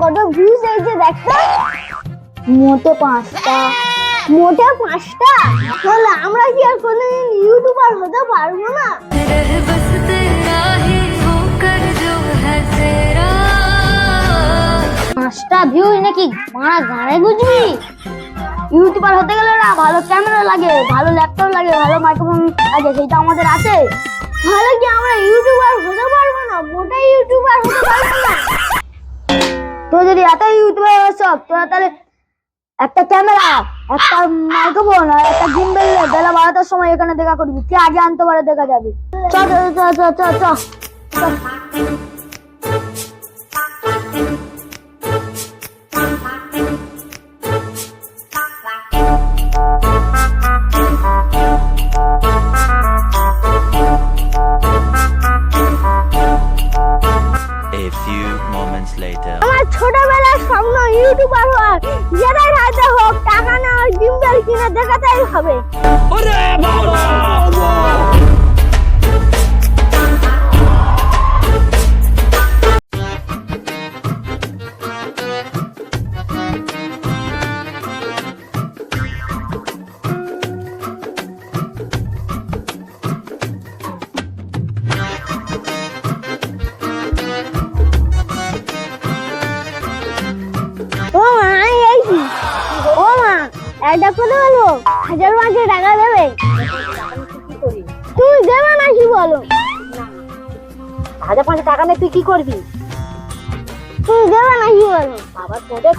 কত ভিউজ হয়েছে দেখো, মোটে 5টা। মোটে 5টা? তাহলে আমরা কি আর কোনোদিন ইউটিউবার হতে পারবো না? 5টা ভিউ নাকি মারা গানে বুঝবি? ইউটিউবার হতে গেলে না ভালো ক্যামেরা লাগে, ভালো ল্যাপটপ লাগে, ভালো মাইক্রোফোন লাগে, সেটা আমাদের আছে। তাহলে কি আমরা ইউটিউবার হতে পারবো না? মোটা ইউটিউবার হতে পারবো না? তো যদি এত ইউটিউবার সব, তোরা তাহলে একটা ক্যামেরা, একটা মাইক্রোফোন আর একটা গিম্বেল বেলা 12টার সময় এখানে দেখা করবি। কে আগে আনতে পারে দেখা যাবে। চল চল চল চল চল। A few moments later. আমার ছোটবেলার স্বপ্ন ইউটিউবার হওয়া, যেটাই হাতে হোক টাকা না আর গিম্বেল কিনে দেখাতেই হবে। ও মা, এই ও মা, একটা কথা বলবো, 1000 টাকা দেবে? তুমি দেবে না কি বলো? 1000 টাকা নিয়ে তুই কি করবি? তুমি দেবে না কি বলো? বাবা তোদের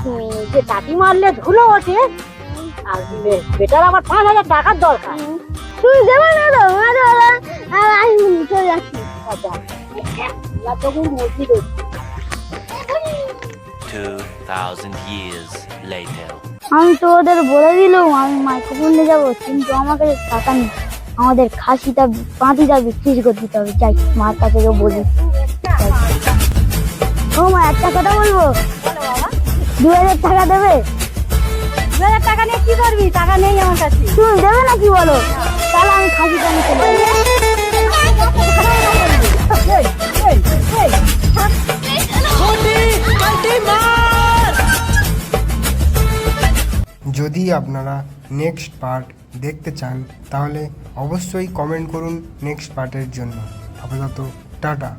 যে টাটি মারলে ধুলো ওঠে, আর বেটার আবার 5000 টাকার দরকার। তুমি দেবে না তো? আমি চলে যাচ্ছি। তখন মসজিদ 2000 years later. আমি তো ওদের বলে দিলাম আমি মাইক্রোফোন নিয়ে যাবো, কিন্তু আমাকে টাকা নেই। আমাদের খাসিটা পাঁটিটা বিক্রি করে দিতে হবে। যাই মার কাছে গিয়ে বলি। ও মা, একটা কথা বলবো, 2000 টাকা দেবে? 2000 টাকা নিয়ে কি করবি? টাকা নেই আমার কাছে। তুমি দেবে না কি বলো? তাহলে আমি খাসিটা নিতে পারি। যদি আপনারা নেক্সট পার্ট দেখতে চান তাহলে অবশ্যই কমেন্ট করুন নেক্সট পার্টের জন্য। আপাতত টাটা।